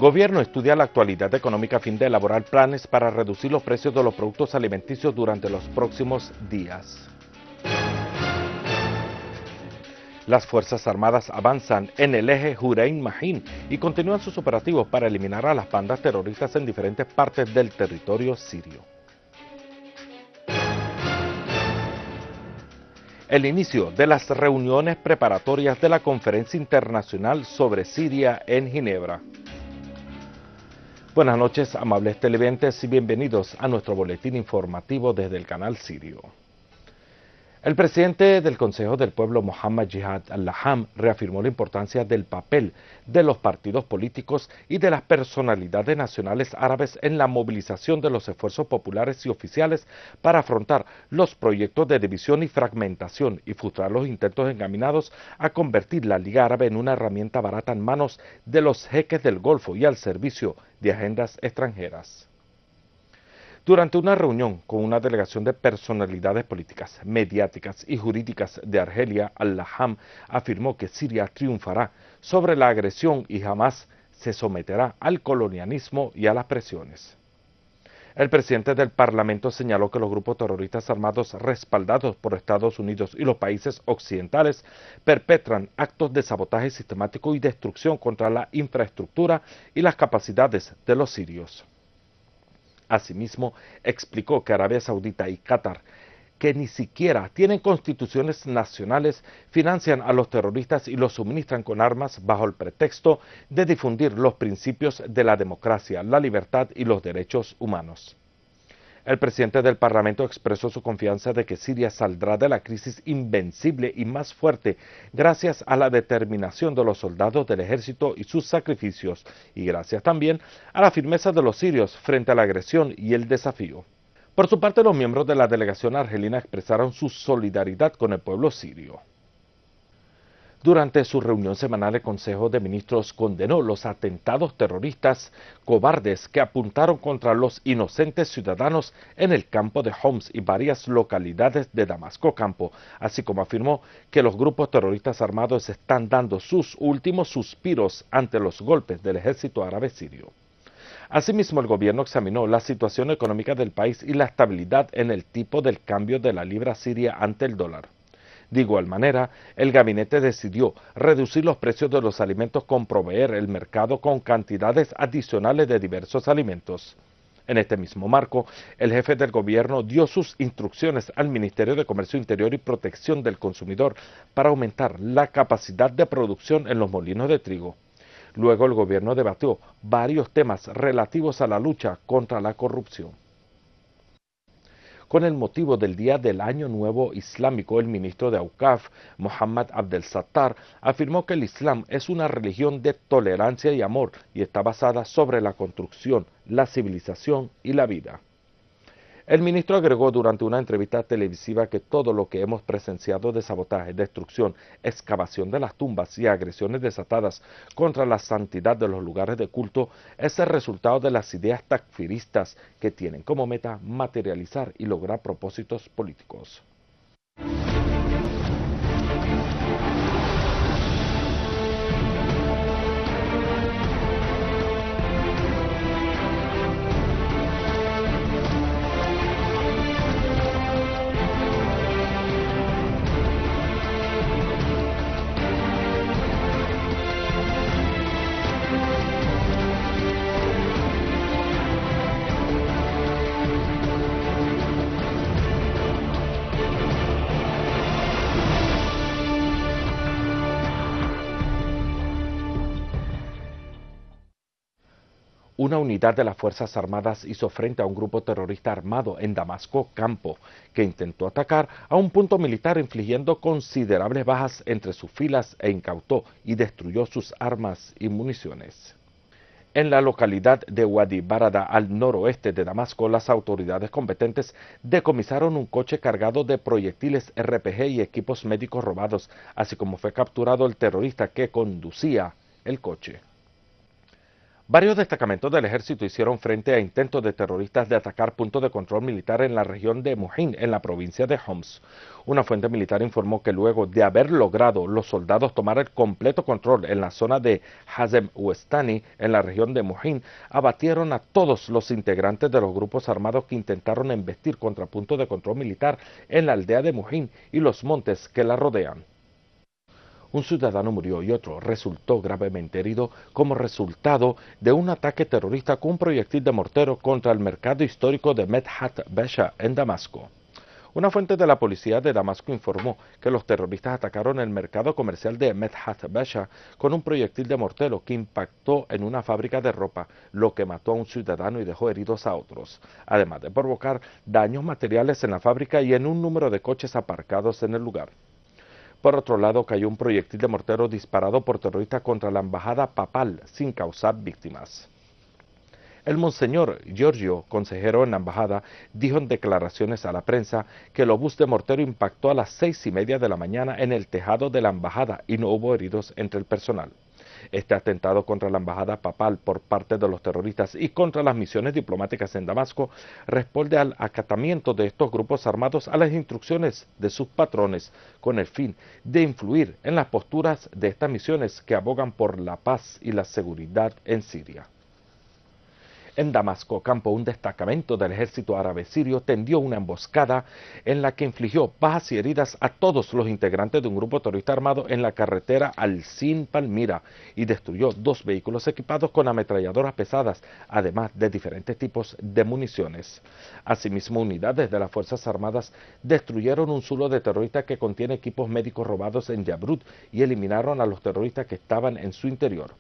Gobierno estudia la actualidad económica a fin de elaborar planes para reducir los precios de los productos alimenticios durante los próximos días. Las Fuerzas Armadas avanzan en el eje Jurein-Mahin y continúan sus operativos para eliminar a las bandas terroristas en diferentes partes del territorio sirio. El inicio de las reuniones preparatorias de la Conferencia Internacional sobre Siria en Ginebra. Buenas noches, amables televidentes, y bienvenidos a nuestro boletín informativo desde el canal Sirio. El presidente del Consejo del Pueblo, Mohammad Jihad al-Laham, reafirmó la importancia del papel de los partidos políticos y de las personalidades nacionales árabes en la movilización de los esfuerzos populares y oficiales para afrontar los proyectos de división y fragmentación y frustrar los intentos encaminados a convertir la Liga Árabe en una herramienta barata en manos de los jeques del Golfo y al servicio de agendas extranjeras. Durante una reunión con una delegación de personalidades políticas, mediáticas y jurídicas de Argelia, al-Laham afirmó que Siria triunfará sobre la agresión y jamás se someterá al colonialismo y a las presiones. El presidente del Parlamento señaló que los grupos terroristas armados respaldados por Estados Unidos y los países occidentales perpetran actos de sabotaje sistemático y destrucción contra la infraestructura y las capacidades de los sirios. Asimismo, explicó que Arabia Saudita y Qatar, que ni siquiera tienen constituciones nacionales, financian a los terroristas y los suministran con armas bajo el pretexto de difundir los principios de la democracia, la libertad y los derechos humanos. El presidente del Parlamento expresó su confianza de que Siria saldrá de la crisis invencible y más fuerte gracias a la determinación de los soldados del ejército y sus sacrificios, y gracias también a la firmeza de los sirios frente a la agresión y el desafío. Por su parte, los miembros de la delegación argelina expresaron su solidaridad con el pueblo sirio. Durante su reunión semanal, el Consejo de Ministros condenó los atentados terroristas cobardes que apuntaron contra los inocentes ciudadanos en el campo de Homs y varias localidades de Damasco Campo, así como afirmó que los grupos terroristas armados están dando sus últimos suspiros ante los golpes del ejército árabe sirio. Asimismo, el gobierno examinó la situación económica del país y la estabilidad en el tipo del cambio de la libra siria ante el dólar. De igual manera, el gabinete decidió reducir los precios de los alimentos con proveer el mercado con cantidades adicionales de diversos alimentos. En este mismo marco, el jefe del gobierno dio sus instrucciones al Ministerio de Comercio Interior y Protección del Consumidor para aumentar la capacidad de producción en los molinos de trigo. Luego, el gobierno debatió varios temas relativos a la lucha contra la corrupción. Con el motivo del Día del Año Nuevo Islámico, el ministro de Auqaf, Mohammad Abdel Sattar, afirmó que el Islam es una religión de tolerancia y amor y está basada sobre la construcción, la civilización y la vida. El ministro agregó durante una entrevista televisiva que todo lo que hemos presenciado de sabotaje, destrucción, excavación de las tumbas y agresiones desatadas contra la santidad de los lugares de culto es el resultado de las ideas takfiristas que tienen como meta materializar y lograr propósitos políticos. Una unidad de las Fuerzas Armadas hizo frente a un grupo terrorista armado en Damasco Campo, que intentó atacar a un punto militar infligiendo considerables bajas entre sus filas e incautó y destruyó sus armas y municiones. En la localidad de Wadi Barada, al noroeste de Damasco, las autoridades competentes decomisaron un coche cargado de proyectiles RPG y equipos médicos robados, así como fue capturado el terrorista que conducía el coche. Varios destacamentos del ejército hicieron frente a intentos de terroristas de atacar puntos de control militar en la región de Mohin, en la provincia de Homs. Una fuente militar informó que luego de haber logrado los soldados tomar el completo control en la zona de Hazem Westani, en la región de Mohin, abatieron a todos los integrantes de los grupos armados que intentaron embestir contra puntos de control militar en la aldea de Mohin y los montes que la rodean. Un ciudadano murió y otro resultó gravemente herido como resultado de un ataque terrorista con un proyectil de mortero contra el mercado histórico de Medhat Besha en Damasco. Una fuente de la policía de Damasco informó que los terroristas atacaron el mercado comercial de Medhat Besha con un proyectil de mortero que impactó en una fábrica de ropa, lo que mató a un ciudadano y dejó heridos a otros, además de provocar daños materiales en la fábrica y en un número de coches aparcados en el lugar. Por otro lado, cayó un proyectil de mortero disparado por terroristas contra la embajada papal sin causar víctimas. El monseñor Giorgio, consejero en la embajada, dijo en declaraciones a la prensa que el obús de mortero impactó a las 6:30 de la mañana en el tejado de la embajada y no hubo heridos entre el personal. Este atentado contra la embajada papal por parte de los terroristas y contra las misiones diplomáticas en Damasco responde al acatamiento de estos grupos armados a las instrucciones de sus patrones con el fin de influir en las posturas de estas misiones que abogan por la paz y la seguridad en Siria. En Damasco, campo, un destacamento del ejército árabe sirio tendió una emboscada en la que infligió bajas y heridas a todos los integrantes de un grupo terrorista armado en la carretera Al-Sin-Palmira y destruyó 2 vehículos equipados con ametralladoras pesadas, además de diferentes tipos de municiones. Asimismo, unidades de las Fuerzas Armadas destruyeron un zulo de terroristas que contiene equipos médicos robados en Yabrut y eliminaron a los terroristas que estaban en su interior.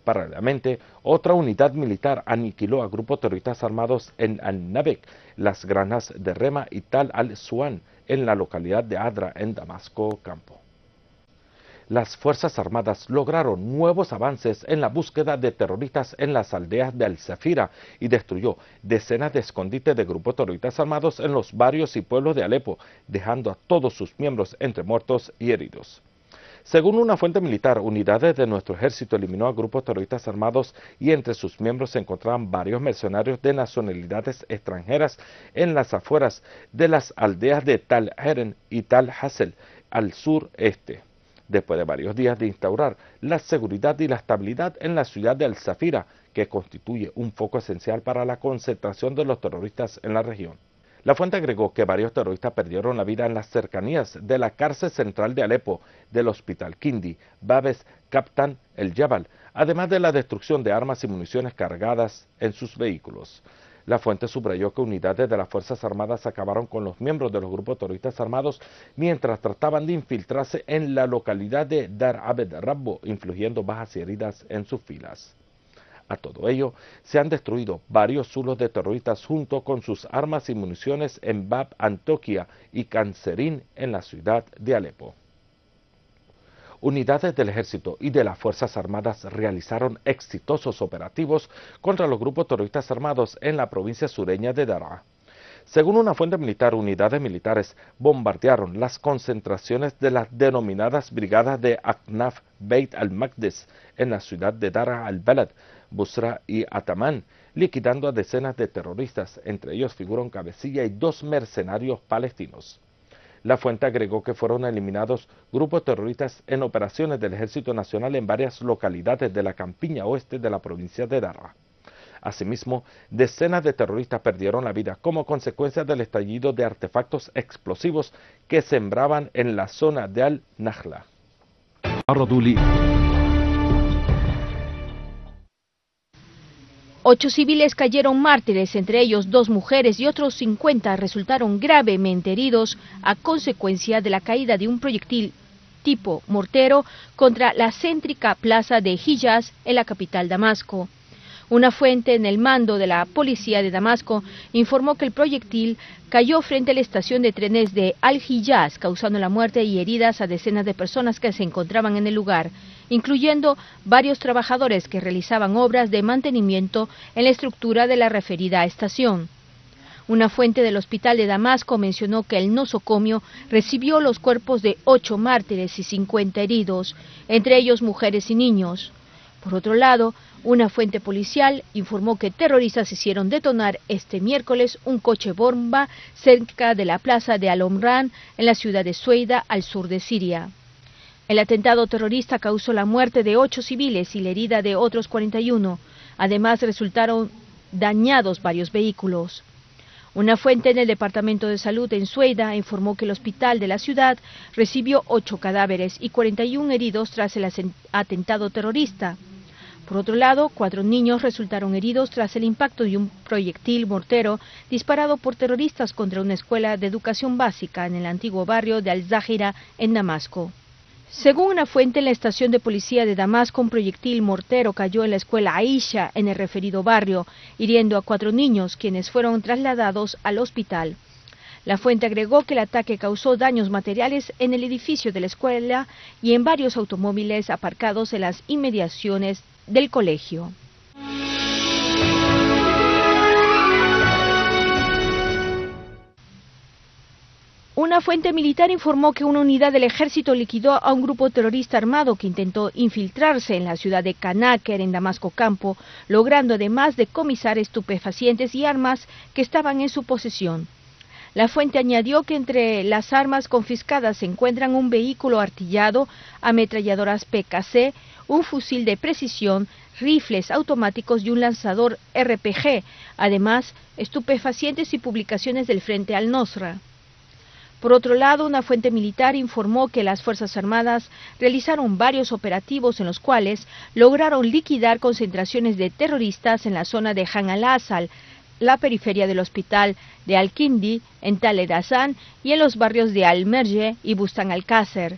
Paralelamente, otra unidad militar aniquiló a grupos terroristas armados en Al-Nabek, las granjas de Rema y Tal al-Suan, en la localidad de Adra, en Damasco, campo. Las Fuerzas Armadas lograron nuevos avances en la búsqueda de terroristas en las aldeas de Al-Safira y destruyó decenas de escondites de grupos terroristas armados en los barrios y pueblos de Alepo, dejando a todos sus miembros entre muertos y heridos. Según una fuente militar, unidades de nuestro ejército eliminó a grupos terroristas armados y entre sus miembros se encontraban varios mercenarios de nacionalidades extranjeras en las afueras de las aldeas de Tal Heren y Tal Hassel, al sureste. Después de varios días de instaurar la seguridad y la estabilidad en la ciudad de Al-Safira, que constituye un foco esencial para la concentración de los terroristas en la región. La fuente agregó que varios terroristas perdieron la vida en las cercanías de la cárcel central de Alepo, del hospital Kindi, Babes, Kaptan, El Jabal, además de la destrucción de armas y municiones cargadas en sus vehículos. La fuente subrayó que unidades de las Fuerzas Armadas acabaron con los miembros de los grupos terroristas armados mientras trataban de infiltrarse en la localidad de Dar Abed Rabbo, infligiendo bajas y heridas en sus filas. A todo ello, se han destruido varios zulos de terroristas junto con sus armas y municiones en Bab Antioquia y Cancerín en la ciudad de Alepo. Unidades del ejército y de las Fuerzas Armadas realizaron exitosos operativos contra los grupos terroristas armados en la provincia sureña de Daraa. Según una fuente militar, unidades militares bombardearon las concentraciones de las denominadas brigadas de Aknaf Beit al-Maqdis en la ciudad de Daraa al-Balad, Busra y Ataman, liquidando a decenas de terroristas, entre ellos figura un cabecilla y 2 mercenarios palestinos. La fuente agregó que fueron eliminados grupos terroristas en operaciones del Ejército Nacional en varias localidades de la campiña oeste de la provincia de Daraa. Asimismo, decenas de terroristas perdieron la vida como consecuencia del estallido de artefactos explosivos que sembraban en la zona de Al-Najla. 8 civiles cayeron mártires, entre ellos 2 mujeres y otros 50 resultaron gravemente heridos a consecuencia de la caída de un proyectil tipo mortero contra la céntrica plaza de Hijaz en la capital Damasco. Una fuente en el mando de la policía de Damasco informó que el proyectil cayó frente a la estación de trenes de Al-Hijaz, causando la muerte y heridas a decenas de personas que se encontraban en el lugar, incluyendo varios trabajadores que realizaban obras de mantenimiento en la estructura de la referida estación. Una fuente del hospital de Damasco mencionó que el nosocomio recibió los cuerpos de 8 mártires y 50 heridos, entre ellos mujeres y niños. Por otro lado, una fuente policial informó que terroristas hicieron detonar este miércoles un coche bomba cerca de la plaza de Al-Omran en la ciudad de Sueida, al sur de Siria. El atentado terrorista causó la muerte de 8 civiles y la herida de otros 41. Además, resultaron dañados varios vehículos. Una fuente en el Departamento de Salud en Sueida informó que el hospital de la ciudad recibió 8 cadáveres y 41 heridos tras el atentado terrorista. Por otro lado, 4 niños resultaron heridos tras el impacto de un proyectil mortero disparado por terroristas contra una escuela de educación básica en el antiguo barrio de Al-Zahira, en Damasco. Según una fuente en la estación de policía de Damasco, un proyectil mortero cayó en la escuela Aisha en el referido barrio, hiriendo a 4 niños, quienes fueron trasladados al hospital. La fuente agregó que el ataque causó daños materiales en el edificio de la escuela y en varios automóviles aparcados en las inmediaciones del colegio. Una fuente militar informó que una unidad del ejército liquidó a un grupo terrorista armado que intentó infiltrarse en la ciudad de Kanaker, en Damasco Campo, logrando además decomisar estupefacientes y armas que estaban en su posesión. La fuente añadió que entre las armas confiscadas se encuentran un vehículo artillado, ametralladoras PKC, un fusil de precisión, rifles automáticos y un lanzador RPG, además estupefacientes y publicaciones del Frente al-Nusra. Por otro lado, una fuente militar informó que las Fuerzas Armadas realizaron varios operativos en los cuales lograron liquidar concentraciones de terroristas en la zona de Han al-Asal, la periferia del hospital de Al-Kindi, en Tal el-Hassan, y en los barrios de Al-Merje y Bustan al-Qasr.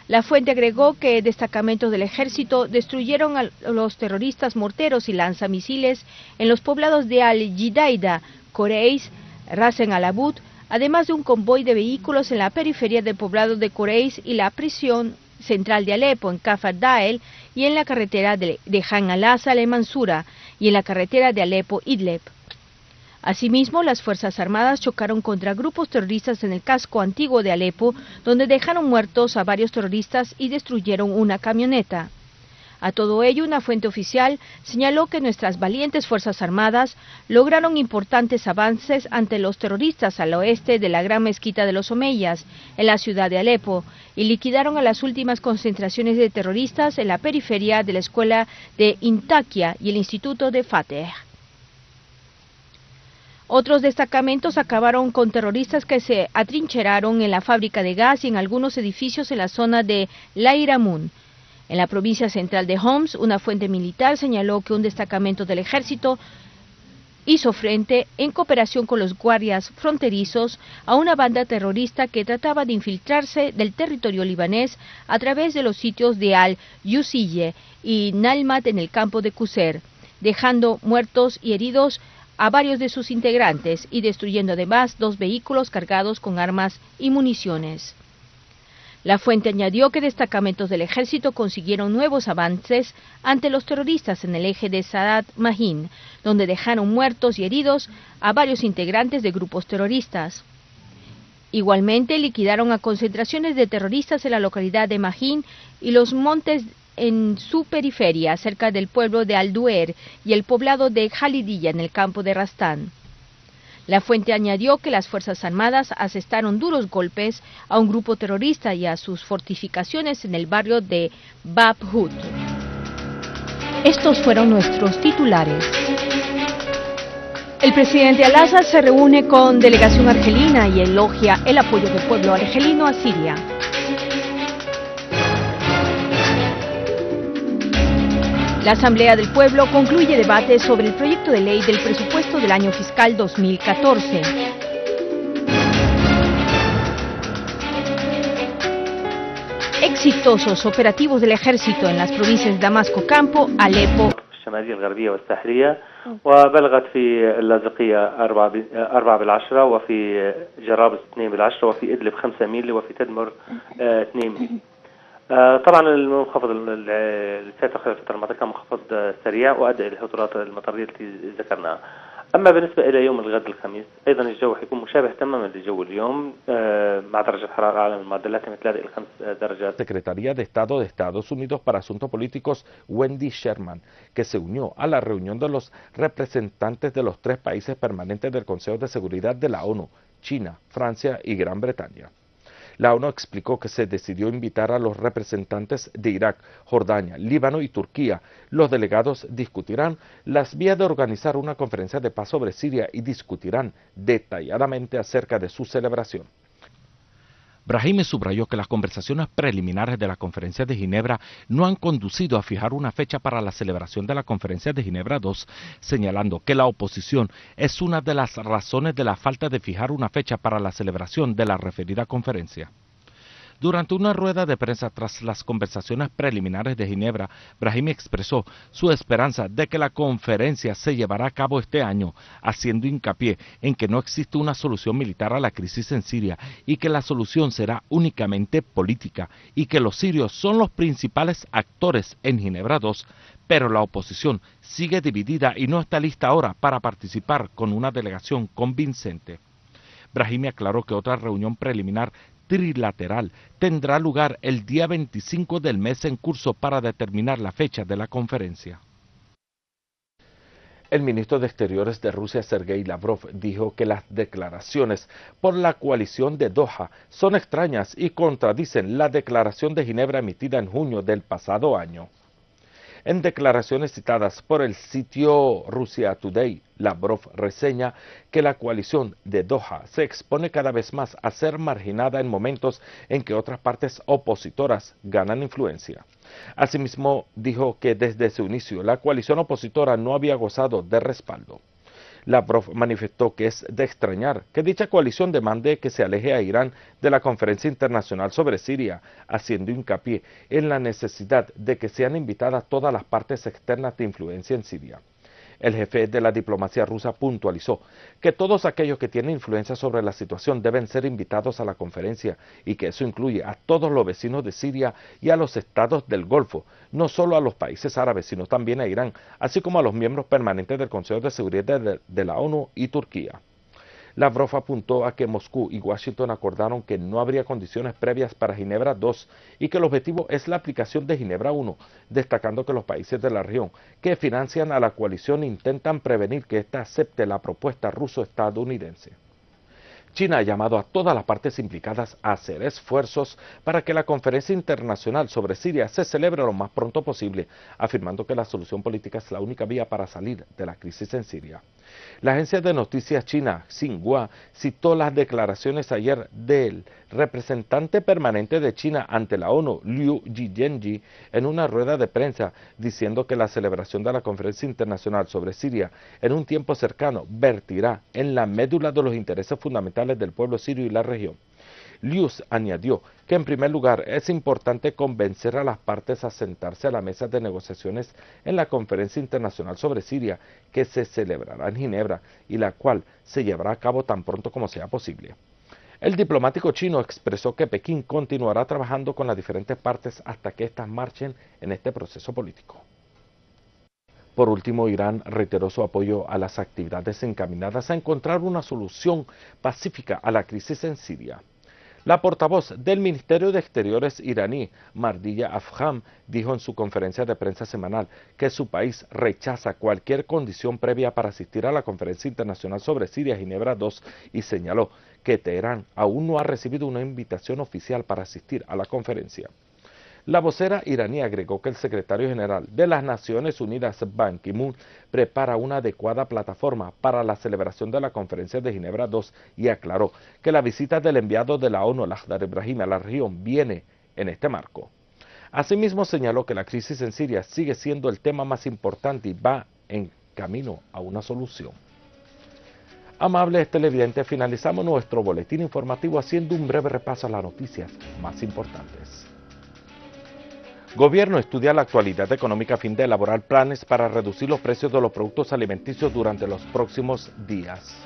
La fuente agregó que destacamentos del ejército destruyeron a los terroristas morteros y lanzamisiles en los poblados de Al-Jidaida, Koreis, Rasen al-Abud, además de un convoy de vehículos en la periferia del poblado de Koreis y la prisión central de Alepo, en Kafar Dael, y en la carretera de Han al-Asal, en Mansura, y en la carretera de Alepo-Idlib. Asimismo, las Fuerzas Armadas chocaron contra grupos terroristas en el casco antiguo de Alepo, donde dejaron muertos a varios terroristas y destruyeron una camioneta. A todo ello, una fuente oficial señaló que nuestras valientes Fuerzas Armadas lograron importantes avances ante los terroristas al oeste de la gran mezquita de los Omeyas, en la ciudad de Alepo, y liquidaron a las últimas concentraciones de terroristas en la periferia de la escuela de Intakia y el instituto de Fateh. Otros destacamentos acabaron con terroristas que se atrincheraron en la fábrica de gas y en algunos edificios en la zona de Lairamun. En la provincia central de Homs, una fuente militar señaló que un destacamento del ejército hizo frente, en cooperación con los guardias fronterizos, a una banda terrorista que trataba de infiltrarse del territorio libanés a través de los sitios de Al-Yusiye y Nalmat en el campo de Quser, dejando muertos y heridos a varios de sus integrantes y destruyendo además 2 vehículos cargados con armas y municiones. La fuente añadió que destacamentos del ejército consiguieron nuevos avances ante los terroristas en el eje de Sadat Mahin, donde dejaron muertos y heridos a varios integrantes de grupos terroristas. Igualmente liquidaron a concentraciones de terroristas en la localidad de Mahin y los montes en su periferia, cerca del pueblo de Al-Duer y el poblado de Jalidilla en el campo de Rastán. La fuente añadió que las Fuerzas Armadas asestaron duros golpes a un grupo terrorista y a sus fortificaciones en el barrio de Bab Hut. Estos fueron nuestros titulares. El presidente Al-Assad se reúne con delegación argelina y elogia el apoyo del pueblo argelino a Siria. La Asamblea del Pueblo concluye debate sobre el proyecto de ley del presupuesto del año fiscal 2014. Exitosos operativos del ejército en las provincias de Damasco Campo, Alepo. الشمالية الغربية والساحلية وبلغت في اللاذقية 4/10 وفي جرابلس 2/10 وفي إدلب 5 ميل وفي تدمر 2 ميل. طبعا المنخفض السيطرة خلال الفترة الماضية كان منخفض سريع وأدى إلى الهطولات المطرية التي ذكرناها. أما بالنسبة إلى يوم الغد الخميس أيضا الجو حيكون مشابه تماما للجو اليوم مع درجة حرارة أعلى من المعدلات من 3 إلى 5 درجات. Secretaria de Estado de Estados Unidos para Asuntos Políticos, Wendy Sherman, que se unió a la reunión de los representantes de los 3 países permanentes del Consejo de Seguridad de la ONU, China, Francia y Gran Bretaña. La ONU explicó que se decidió invitar a los representantes de Irak, Jordania, Líbano y Turquía. Los delegados discutirán las vías de organizar una conferencia de paz sobre Siria y discutirán detalladamente acerca de su celebración. Brahimi subrayó que las conversaciones preliminares de la Conferencia de Ginebra no han conducido a fijar una fecha para la celebración de la Conferencia de Ginebra II, señalando que la oposición es una de las razones de la falta de fijar una fecha para la celebración de la referida conferencia. Durante una rueda de prensa tras las conversaciones preliminares de Ginebra, Brahimi expresó su esperanza de que la conferencia se llevará a cabo este año, haciendo hincapié en que no existe una solución militar a la crisis en Siria y que la solución será únicamente política y que los sirios son los principales actores en Ginebra II, pero la oposición sigue dividida y no está lista ahora para participar con una delegación convincente. Brahimi aclaró que otra reunión preliminar trilateral tendrá lugar el día 25 del mes en curso para determinar la fecha de la conferencia. El ministro de Exteriores de Rusia, Sergei Lavrov, dijo que las declaraciones por la coalición de Doha son extrañas y contradicen la declaración de Ginebra emitida en junio del pasado año. En declaraciones citadas por el sitio Russia Today, Lavrov reseña que la coalición de Doha se expone cada vez más a ser marginada en momentos en que otras partes opositoras ganan influencia. Asimismo, dijo que desde su inicio la coalición opositora no había gozado de respaldo. Lavrov manifestó que es de extrañar que dicha coalición demande que se aleje a Irán de la Conferencia Internacional sobre Siria, haciendo hincapié en la necesidad de que sean invitadas todas las partes externas de influencia en Siria. El jefe de la diplomacia rusa puntualizó que todos aquellos que tienen influencia sobre la situación deben ser invitados a la conferencia y que eso incluye a todos los vecinos de Siria y a los estados del Golfo, no solo a los países árabes, sino también a Irán, así como a los miembros permanentes del Consejo de Seguridad de la ONU y Turquía. Lavrov apuntó a que Moscú y Washington acordaron que no habría condiciones previas para Ginebra II y que el objetivo es la aplicación de Ginebra I, destacando que los países de la región que financian a la coalición intentan prevenir que ésta acepte la propuesta ruso-estadounidense. China ha llamado a todas las partes implicadas a hacer esfuerzos para que la conferencia internacional sobre Siria se celebre lo más pronto posible, afirmando que la solución política es la única vía para salir de la crisis en Siria. La agencia de noticias china Xinhua citó las declaraciones ayer del representante permanente de China ante la ONU, Liu Zhijianji, en una rueda de prensa, diciendo que la celebración de la conferencia internacional sobre Siria en un tiempo cercano vertirá en la médula de los intereses fundamentales del pueblo sirio y la región. Liu añadió que en primer lugar es importante convencer a las partes a sentarse a la mesa de negociaciones en la Conferencia Internacional sobre Siria que se celebrará en Ginebra y la cual se llevará a cabo tan pronto como sea posible. El diplomático chino expresó que Pekín continuará trabajando con las diferentes partes hasta que éstas marchen en este proceso político. Por último, Irán reiteró su apoyo a las actividades encaminadas a encontrar una solución pacífica a la crisis en Siria. La portavoz del Ministerio de Exteriores iraní, Mardiyya Afkham, dijo en su conferencia de prensa semanal que su país rechaza cualquier condición previa para asistir a la Conferencia Internacional sobre Siria Ginebra II y señaló que Teherán aún no ha recibido una invitación oficial para asistir a la conferencia. La vocera iraní agregó que el secretario general de las Naciones Unidas, Ban Ki-moon, prepara una adecuada plataforma para la celebración de la Conferencia de Ginebra II y aclaró que la visita del enviado de la ONU, Lakhdar Brahimi, a la región viene en este marco. Asimismo señaló que la crisis en Siria sigue siendo el tema más importante y va en camino a una solución. Amables televidentes, finalizamos nuestro boletín informativo haciendo un breve repaso a las noticias más importantes. Gobierno estudia la actualidad económica a fin de elaborar planes para reducir los precios de los productos alimenticios durante los próximos días.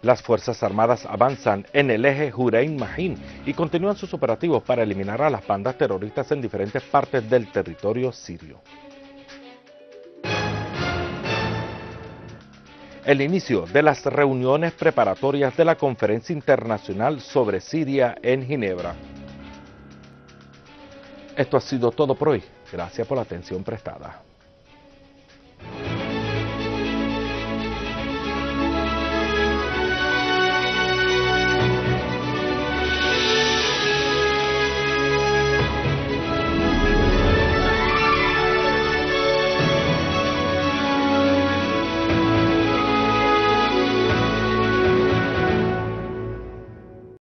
Las Fuerzas Armadas avanzan en el eje Jurein-Mahin y continúan sus operativos para eliminar a las bandas terroristas en diferentes partes del territorio sirio. el inicio de las reuniones preparatorias de la Conferencia Internacional sobre Siria en Ginebra. Esto ha sido todo por hoy. Gracias por la atención prestada.